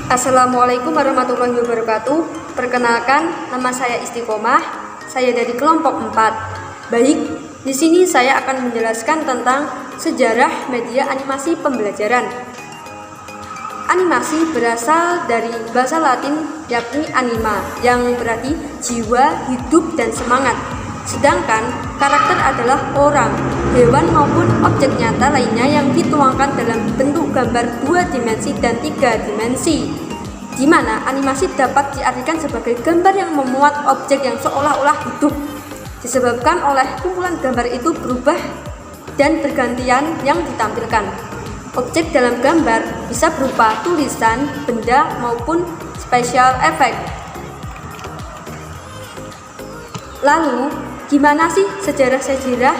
Assalamualaikum warahmatullahi wabarakatuh. Perkenalkan, nama saya Istiqomah. Saya dari kelompok 4. Baik, di sini saya akan menjelaskan tentang sejarah media animasi pembelajaran. Animasi berasal dari bahasa Latin yakni anima, yang berarti jiwa, hidup, dan semangat. Sedangkan karakter adalah orang, hewan maupun objek nyata lainnya yang dituangkan dalam bentuk gambar 2 dimensi dan 3 dimensi, di mana animasi dapat diartikan sebagai gambar yang memuat objek yang seolah-olah hidup, disebabkan oleh kumpulan gambar itu berubah dan bergantian yang ditampilkan. Objek dalam gambar bisa berupa tulisan, benda, maupun special effect. Lalu, gimana sih sejarah-sejarah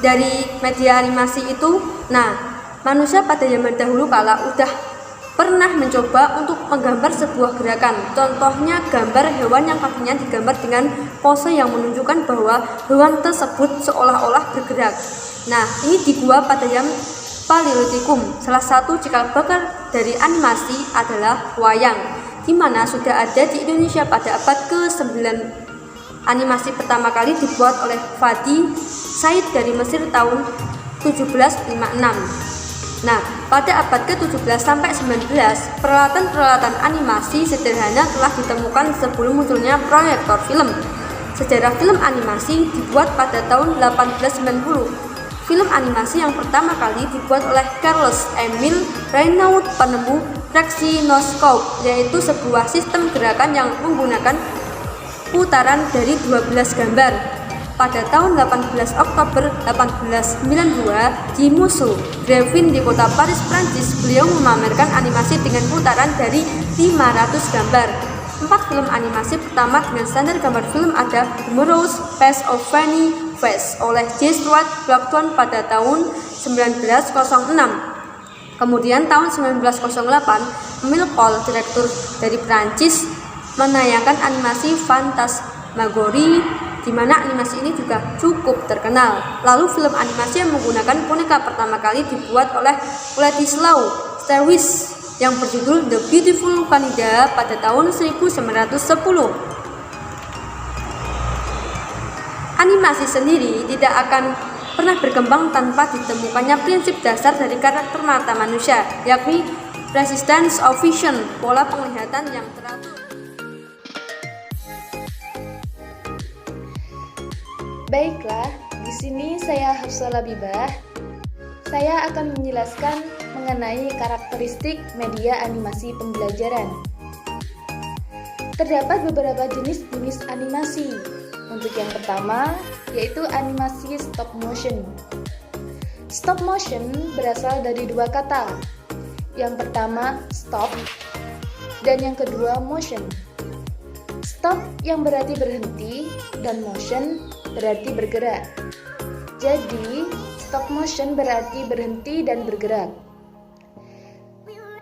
dari media animasi itu? Nah, manusia pada zaman dahulu kala udah pernah mencoba untuk menggambar sebuah gerakan. Contohnya gambar hewan yang kakinya digambar dengan pose yang menunjukkan bahwa hewan tersebut seolah-olah bergerak. Nah, ini dibuat pada zaman Paleolitikum. Salah satu cikal bakal dari animasi adalah wayang, di mana sudah ada di Indonesia pada abad ke-9. Animasi pertama kali dibuat oleh Fadi Said dari Mesir tahun 1756. Nah, pada abad ke-17 sampai 19, peralatan-peralatan animasi sederhana telah ditemukan sebelum munculnya proyektor film. Sejarah film animasi dibuat pada tahun 1890. Film animasi yang pertama kali dibuat oleh Charles Emile Reynaud, penemu fraksinoscope, yaitu sebuah sistem gerakan yang menggunakan putaran dari 12 gambar. Pada tahun 18 Oktober 1892 di Musée Griffin di kota Paris, Prancis, beliau memamerkan animasi dengan putaran dari 500 gambar. 4 film animasi pertama dengan standar gambar film ada Humorous Face of Fanny Face oleh J. Stuart Blackstone pada tahun 1906. Kemudian tahun 1908, Emile Paul, direktur dari Prancis, menayangkan animasi Fantasmagorie, di mana animasi ini juga cukup terkenal. Lalu film animasi yang menggunakan boneka pertama kali dibuat oleh Władysław Sterwis yang berjudul The Beautiful Vanida pada tahun 1910. Animasi sendiri tidak akan pernah berkembang tanpa ditemukannya prinsip dasar dari karakter mata manusia, yakni resistance of vision, pola penglihatan yang teratur. Baiklah, di sini saya Hafsah Labibah. Saya akan menjelaskan mengenai karakteristik media animasi pembelajaran. Terdapat beberapa jenis animasi. Untuk yang pertama, yaitu animasi stop motion. Stop motion berasal dari 2 kata. Yang pertama, stop, dan yang kedua, motion. Stop yang berarti berhenti, dan motion berarti bergerak. Jadi, stop motion berarti berhenti dan bergerak.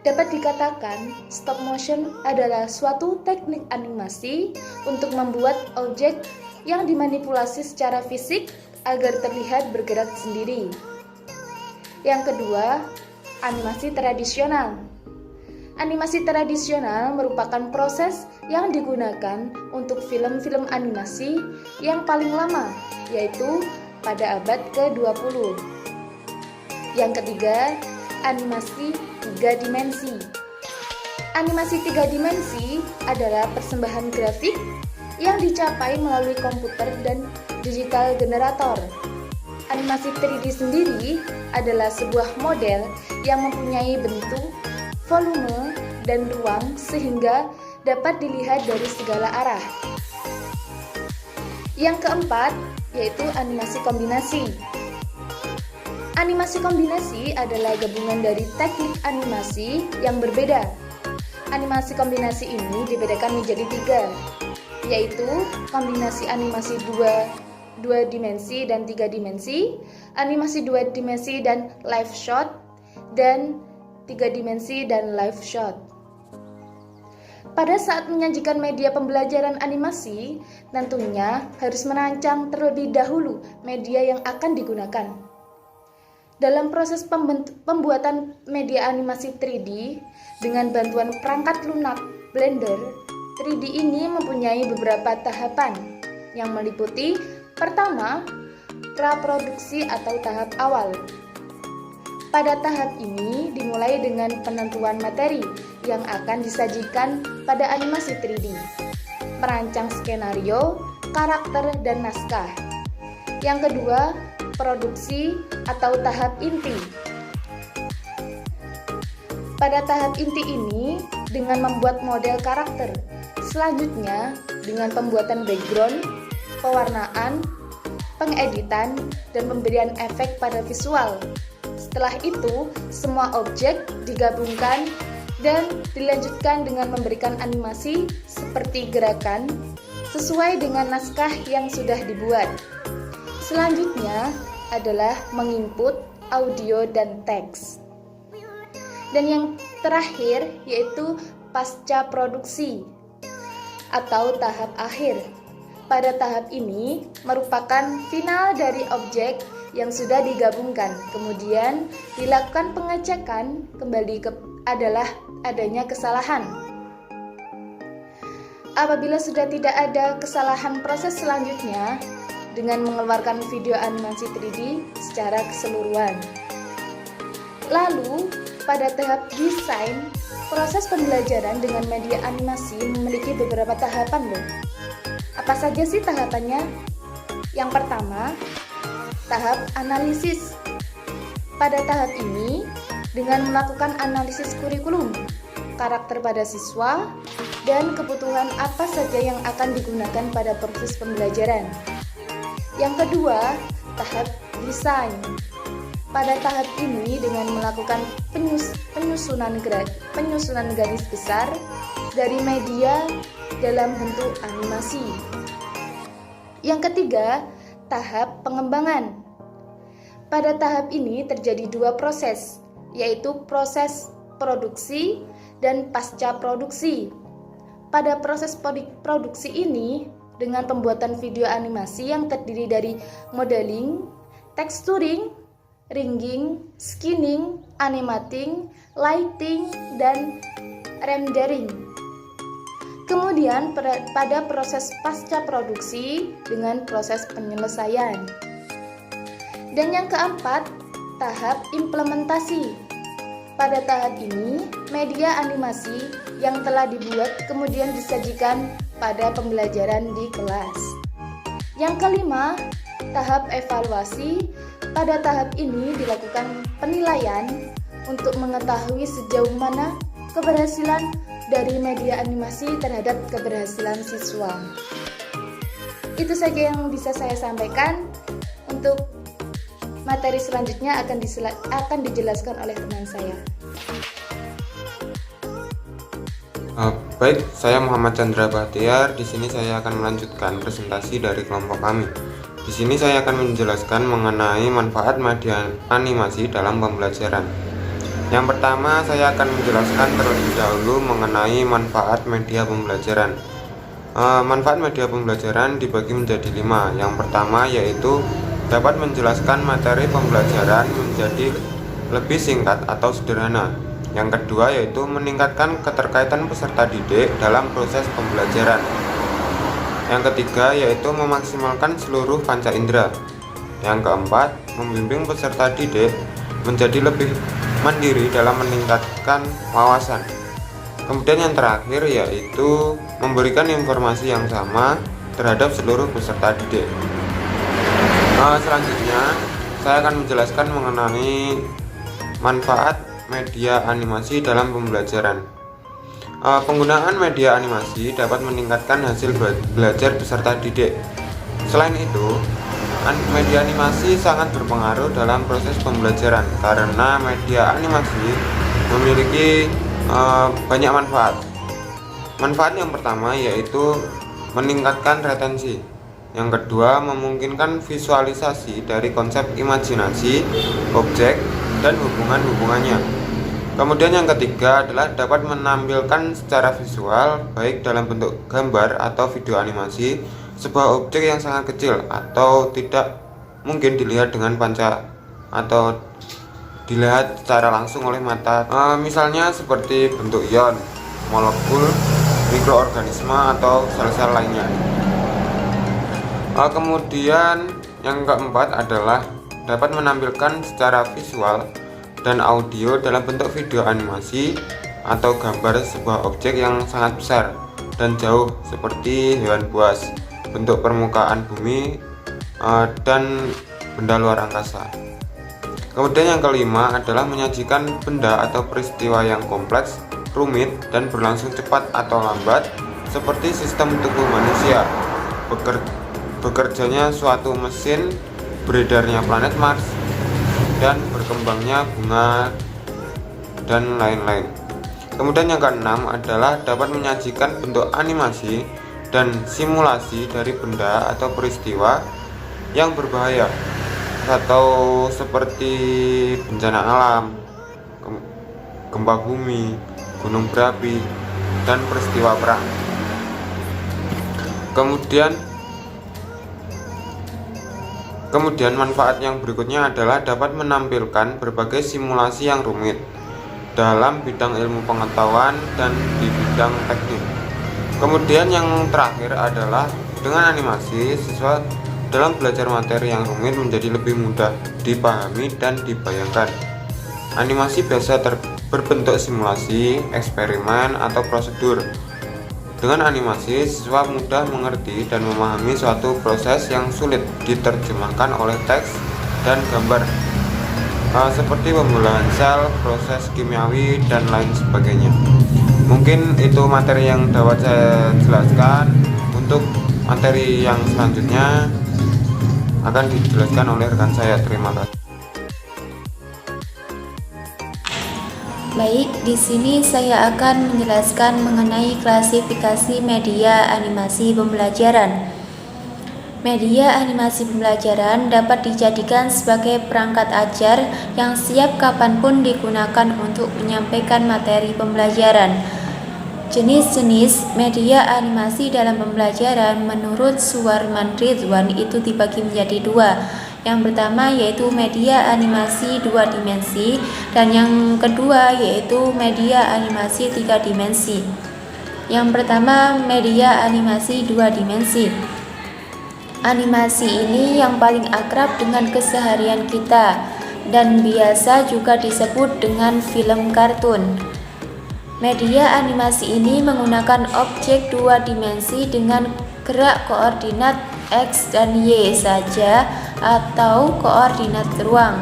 Dapat dikatakan, stop motion adalah suatu teknik animasi untuk membuat objek yang dimanipulasi secara fisik agar terlihat bergerak sendiri. Yang kedua, animasi tradisional. Animasi tradisional merupakan proses yang digunakan untuk film-film animasi yang paling lama, yaitu pada abad ke-20. Yang ketiga, animasi 3 dimensi. Animasi 3 dimensi adalah persembahan grafik yang dicapai melalui komputer dan digital generator. Animasi 3D sendiri adalah sebuah model yang mempunyai bentuk, volume, dan ruang sehingga dapat dilihat dari segala arah. Yang keempat, yaitu animasi kombinasi. Animasi kombinasi adalah gabungan dari teknik animasi yang berbeda. Animasi kombinasi ini dibedakan menjadi 3, yaitu kombinasi animasi 2 dimensi dan 3 dimensi, animasi 2 dimensi dan live shot, dan 3 dimensi dan live shot. Pada saat menyajikan media pembelajaran animasi, tentunya harus merancang terlebih dahulu media yang akan digunakan. Dalam proses pembuatan media animasi 3D dengan bantuan perangkat lunak Blender, 3D ini mempunyai beberapa tahapan yang meliputi: pertama, praproduksi atau tahap awal. Pada tahap ini dimulai dengan penentuan materi yang akan disajikan pada animasi 3D, merancang skenario, karakter, dan naskah. Yang kedua, produksi atau tahap inti. Pada tahap inti ini dengan membuat model karakter. Selanjutnya dengan pembuatan background, pewarnaan, pengeditan, dan pemberian efek pada visual. Setelah itu, semua objek digabungkan dan dilanjutkan dengan memberikan animasi seperti gerakan sesuai dengan naskah yang sudah dibuat. Selanjutnya adalah menginput audio dan teks. Dan yang terakhir yaitu pasca produksi atau tahap akhir. Pada tahap ini merupakan final dari objek yang sudah digabungkan. Kemudian dilakukan pengecekan kembali adalah adanya kesalahan. Apabila sudah tidak ada kesalahan, proses selanjutnya dengan mengeluarkan video animasi 3D secara keseluruhan. Lalu, pada tahap desain, proses pembelajaran dengan media animasi memiliki beberapa tahapan loh. Apa saja sih tahapannya? Yang pertama, tahap analisis. Pada tahap ini, dengan melakukan analisis kurikulum, karakter pada siswa, dan kebutuhan apa saja yang akan digunakan pada proses pembelajaran. Yang kedua, tahap desain. Pada tahap ini dengan melakukan penyusunan garis besar dari media dalam bentuk animasi. Yang ketiga, tahap pengembangan. Pada tahap ini terjadi dua proses, yaitu proses produksi dan pasca produksi. Pada proses produksi ini dengan pembuatan video animasi yang terdiri dari modeling, texturing, ringing, skinning, animating, lighting, dan rendering. Kemudian pada proses pasca produksi dengan proses penyelesaian. Dan yang keempat, tahap implementasi. Pada tahap ini, media animasi yang telah dibuat kemudian disajikan pada pembelajaran di kelas. Yang kelima, tahap evaluasi. Pada tahap ini dilakukan penilaian untuk mengetahui sejauh mana keberhasilan dari media animasi terhadap keberhasilan siswa. Itu saja yang bisa saya sampaikan. Untuk materi selanjutnya akan dijelaskan oleh teman saya. Baik, saya Muhammad Chandra Bahtiar. Di sini saya akan melanjutkan presentasi dari kelompok kami. Di sini saya akan menjelaskan mengenai manfaat media animasi dalam pembelajaran. Yang pertama, saya akan menjelaskan terlebih dahulu mengenai manfaat media pembelajaran. Manfaat media pembelajaran dibagi menjadi 5. Yang pertama yaitu dapat menjelaskan materi pembelajaran menjadi lebih singkat atau sederhana. Yang kedua yaitu meningkatkan keterkaitan peserta didik dalam proses pembelajaran. Yang ketiga yaitu memaksimalkan seluruh panca indera. Yang keempat, membimbing peserta didik menjadi lebih mandiri dalam meningkatkan wawasan. Kemudian yang terakhir yaitu memberikan informasi yang sama terhadap seluruh peserta didik. Selanjutnya saya akan menjelaskan mengenai manfaat media animasi dalam pembelajaran. Penggunaan media animasi dapat meningkatkan hasil belajar peserta didik. Selain itu, media animasi sangat berpengaruh dalam proses pembelajaran karena media animasi memiliki banyak manfaat. Manfaat yang pertama yaitu meningkatkan retensi. Yang kedua, memungkinkan visualisasi dari konsep imajinasi, objek, dan hubungan-hubungannya. Kemudian yang ketiga adalah dapat menampilkan secara visual, baik dalam bentuk gambar atau video animasi, sebuah objek yang sangat kecil atau tidak mungkin dilihat dengan panca atau dilihat secara langsung oleh mata, misalnya seperti bentuk ion, molekul, mikroorganisme, atau sel-sel lainnya. Kemudian yang keempat adalah dapat menampilkan secara visual dan audio dalam bentuk video animasi atau gambar sebuah objek yang sangat besar dan jauh seperti hewan buas, bentuk permukaan bumi, dan benda luar angkasa. Kemudian yang kelima adalah menyajikan benda atau peristiwa yang kompleks, rumit, dan berlangsung cepat atau lambat seperti sistem tubuh manusia, bekerjanya suatu mesin, beredarnya planet Mars, dan berkembangnya bunga, dan lain-lain. Kemudian yang keenam adalah dapat menyajikan bentuk animasi dan simulasi dari benda atau peristiwa yang berbahaya atau seperti bencana alam, gempa bumi, gunung berapi, dan peristiwa perang. Kemudian manfaat yang berikutnya adalah dapat menampilkan berbagai simulasi yang rumit dalam bidang ilmu pengetahuan dan di bidang teknik. Kemudian yang terakhir adalah dengan animasi, siswa dalam belajar materi yang rumit menjadi lebih mudah dipahami dan dibayangkan. Animasi biasa berbentuk simulasi, eksperimen, atau prosedur. Dengan animasi, siswa mudah mengerti dan memahami suatu proses yang sulit diterjemahkan oleh teks dan gambar, seperti pembelahan sel, proses kimiawi, dan lain sebagainya. Mungkin itu materi yang dapat saya jelaskan. Untuk materi yang selanjutnya akan dijelaskan oleh rekan saya. Terima kasih. Baik, di sini saya akan menjelaskan mengenai klasifikasi media animasi pembelajaran. Media animasi pembelajaran dapat dijadikan sebagai perangkat ajar yang siap kapanpun digunakan untuk menyampaikan materi pembelajaran. Jenis-jenis media animasi dalam pembelajaran menurut Suwarman Ridwan itu dibagi menjadi dua. Yang pertama yaitu media animasi 2 dimensi dan yang kedua yaitu media animasi 3 dimensi. Yang pertama, media animasi 2 dimensi. Animasi ini yang paling akrab dengan keseharian kita dan biasa juga disebut dengan film kartun. Media animasi ini menggunakan objek 2 dimensi dengan gerak koordinat X dan Y saja atau koordinat ruang.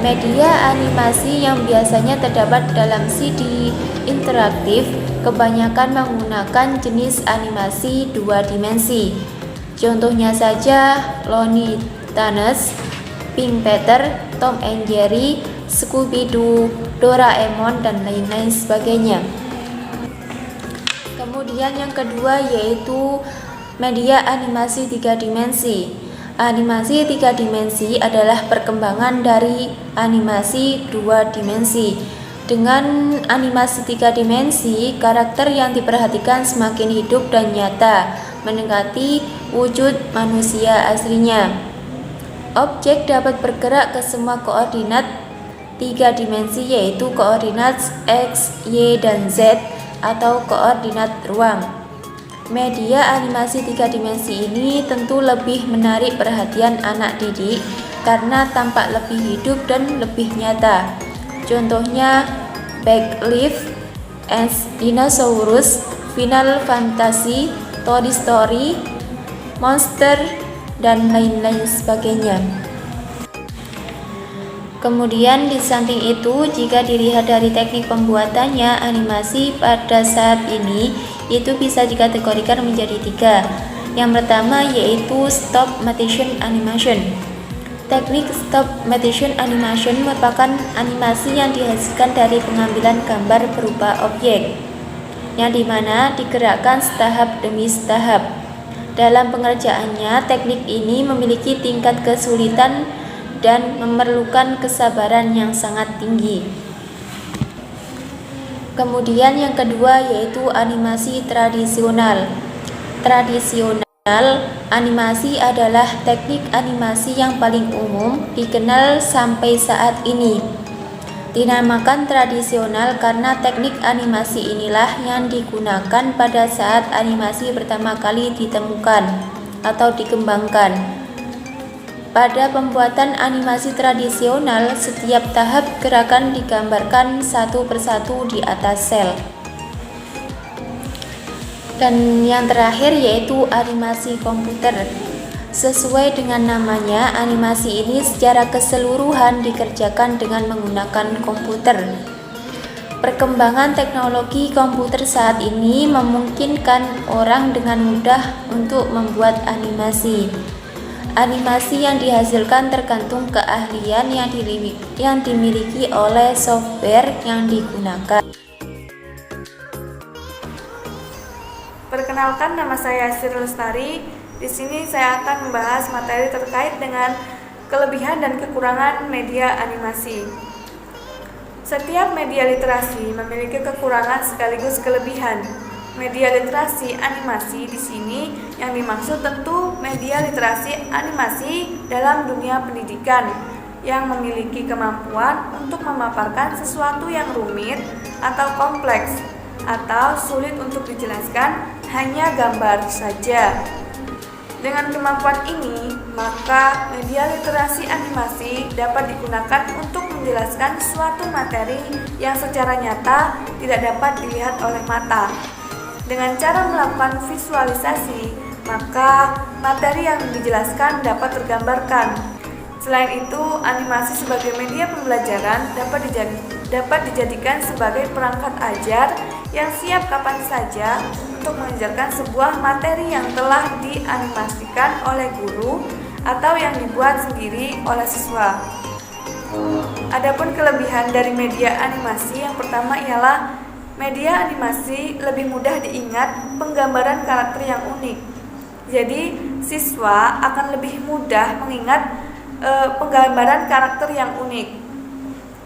Media animasi yang biasanya terdapat dalam CD interaktif kebanyakan menggunakan jenis animasi 2 dimensi. Contohnya saja Looney Tunes, Pink Peter, Tom and Jerry, Scooby-Doo, Doraemon, dan lain-lain sebagainya. Kemudian yang kedua yaitu media animasi 3 dimensi. Animasi 3 dimensi adalah perkembangan dari animasi 2 dimensi. Dengan animasi 3 dimensi, karakter yang diperhatikan semakin hidup dan nyata, mendekati wujud manusia aslinya. Objek dapat bergerak ke semua koordinat 3 dimensi yaitu koordinat X, Y, dan Z atau koordinat ruang. Media animasi 3 dimensi ini tentu lebih menarik perhatian anak didik karena tampak lebih hidup dan lebih nyata. Contohnya Backlift, Dinosaurus, Final Fantasy, Toy Story, Monster, dan lain-lain sebagainya. Kemudian di samping itu, jika dilihat dari teknik pembuatannya, animasi pada saat ini itu bisa dikategorikan menjadi 3. Yang pertama yaitu stop motion animation. Teknik stop motion animation merupakan animasi yang dihasilkan dari pengambilan gambar berupa objek, yang dimana digerakkan setahap demi setahap. Dalam pengerjaannya, teknik ini memiliki tingkat kesulitan dan memerlukan kesabaran yang sangat tinggi. Kemudian yang kedua yaitu animasi tradisional. Tradisional animasi adalah teknik animasi yang paling umum dikenal sampai saat ini. Dinamakan tradisional karena teknik animasi inilah yang digunakan pada saat animasi pertama kali ditemukan atau dikembangkan. Pada pembuatan animasi tradisional, setiap tahap gerakan digambarkan satu persatu di atas sel. Dan yang terakhir yaitu animasi komputer. Sesuai dengan namanya, animasi ini secara keseluruhan dikerjakan dengan menggunakan komputer. Perkembangan teknologi komputer saat ini memungkinkan orang dengan mudah untuk membuat animasi. Animasi yang dihasilkan tergantung keahlian yang dimiliki oleh software yang digunakan. Perkenalkan, nama saya Sri Lestari. Di sini saya akan membahas materi terkait dengan kelebihan dan kekurangan media animasi. Setiap media literasi memiliki kekurangan sekaligus kelebihan. Media literasi animasi di sini yang dimaksud tentu media literasi animasi dalam dunia pendidikan yang memiliki kemampuan untuk memaparkan sesuatu yang rumit atau kompleks atau sulit untuk dijelaskan hanya gambar saja. Dengan kemampuan ini, maka media literasi animasi dapat digunakan untuk menjelaskan suatu materi yang secara nyata tidak dapat dilihat oleh mata. Dengan cara melakukan visualisasi, maka materi yang dijelaskan dapat tergambarkan. Selain itu, animasi sebagai media pembelajaran dapat dijadikan sebagai perangkat ajar yang siap kapan saja untuk mengajarkan sebuah materi yang telah dianimasikan oleh guru atau yang dibuat sendiri oleh siswa. Adapun kelebihan dari media animasi, yang pertama ialah media animasi lebih mudah diingat penggambaran karakter yang unik. Jadi, siswa akan lebih mudah mengingat penggambaran karakter yang unik.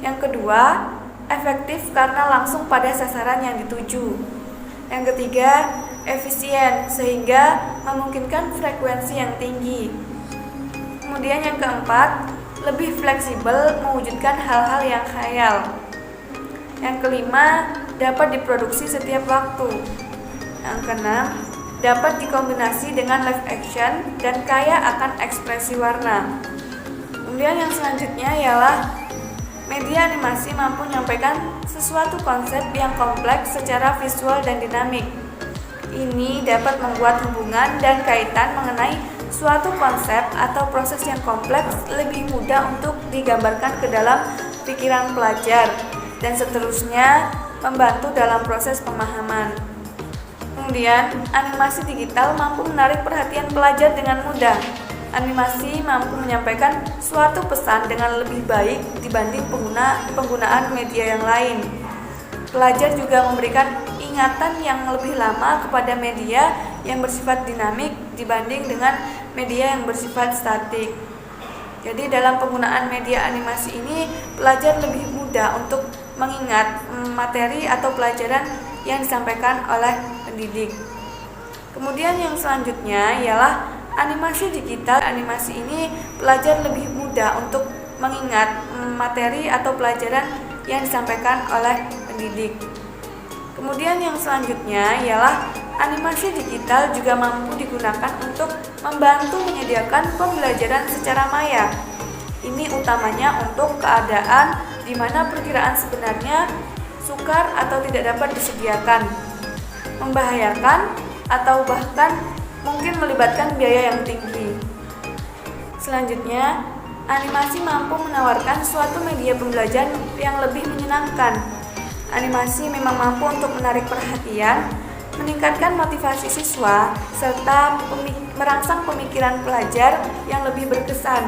Yang kedua, efektif karena langsung pada sasaran yang dituju. Yang ketiga, efisien sehingga memungkinkan frekuensi yang tinggi. Kemudian yang keempat, lebih fleksibel mewujudkan hal-hal yang khayal. Yang kelima, dapat diproduksi setiap waktu. Yang keenam, dapat dikombinasi dengan live action dan kaya akan ekspresi warna. Kemudian yang selanjutnya ialah media animasi mampu menyampaikan sesuatu konsep yang kompleks secara visual dan dinamik. Ini dapat membuat hubungan dan kaitan mengenai suatu konsep atau proses yang kompleks lebih mudah untuk digambarkan ke dalam pikiran pelajar, dan seterusnya membantu dalam proses pemahaman. Kemudian, animasi digital mampu menarik perhatian pelajar dengan mudah. Animasi mampu menyampaikan suatu pesan dengan lebih baik dibanding penggunaan media yang lain. Pelajar juga memberikan ingatan yang lebih lama kepada media yang bersifat dinamik dibanding dengan media yang bersifat statik. Jadi dalam penggunaan media animasi ini, pelajar lebih mudah untuk mengingat materi atau pelajaran yang disampaikan oleh pendidik. Kemudian yang selanjutnya ialah animasi digital. Animasi ini pelajar lebih mudah untuk mengingat materi atau pelajaran yang disampaikan oleh pendidik. Kemudian yang selanjutnya ialah animasi digital juga mampu digunakan untuk membantu menyediakan pembelajaran secara maya. Ini utamanya untuk keadaan di mana perkiraan sebenarnya sukar atau tidak dapat disediakan, membahayakan atau bahkan mungkin melibatkan biaya yang tinggi. Selanjutnya, animasi mampu menawarkan suatu media pembelajaran yang lebih menyenangkan. Animasi memang mampu untuk menarik perhatian, meningkatkan motivasi siswa, serta merangsang pemikiran pelajar yang lebih berkesan.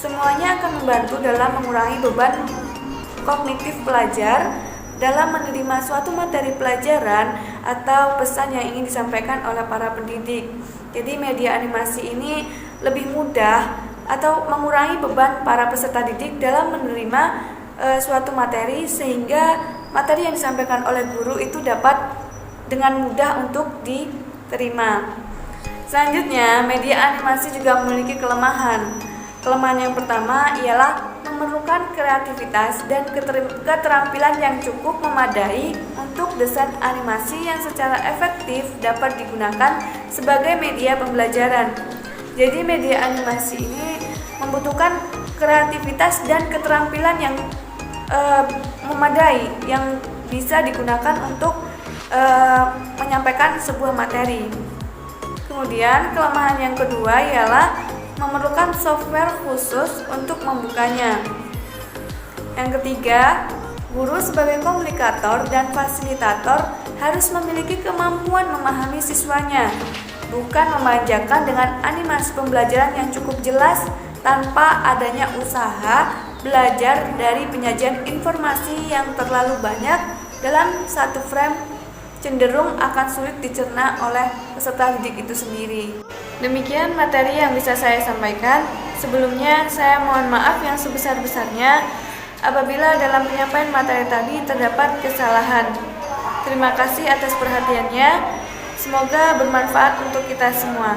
Semuanya akan membantu dalam mengurangi beban kognitif pelajar dalam menerima suatu materi pelajaran atau pesan yang ingin disampaikan oleh para pendidik. Jadi media animasi ini lebih mudah atau mengurangi beban para peserta didik dalam menerima suatu materi, sehingga materi yang disampaikan oleh guru itu dapat dengan mudah untuk diterima. Selanjutnya, media animasi juga memiliki kelemahan. Kelemahan yang pertama ialah memerlukan kreativitas dan keterampilan yang cukup memadai untuk desain animasi yang secara efektif dapat digunakan sebagai media pembelajaran. Jadi media animasi ini membutuhkan kreativitas dan keterampilan yang memadai yang bisa digunakan untuk menyampaikan sebuah materi. Kemudian kelemahan yang kedua ialah memerlukan software khusus untuk membukanya. Yang ketiga, guru sebagai komunikator dan fasilitator harus memiliki kemampuan memahami siswanya, bukan memanjakan dengan animasi pembelajaran yang cukup jelas tanpa adanya usaha belajar dari penyajian informasi yang terlalu banyak dalam satu frame cenderung akan sulit dicerna oleh peserta didik itu sendiri. Demikian materi yang bisa saya sampaikan. Sebelumnya saya mohon maaf yang sebesar-besarnya apabila dalam penyampaian materi tadi terdapat kesalahan. Terima kasih atas perhatiannya. Semoga bermanfaat untuk kita semua.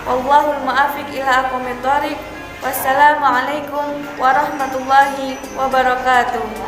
Wallahul muwaffiq ila aqwamit thoriq. Wassalamualaikum warahmatullahi wabarakatuh.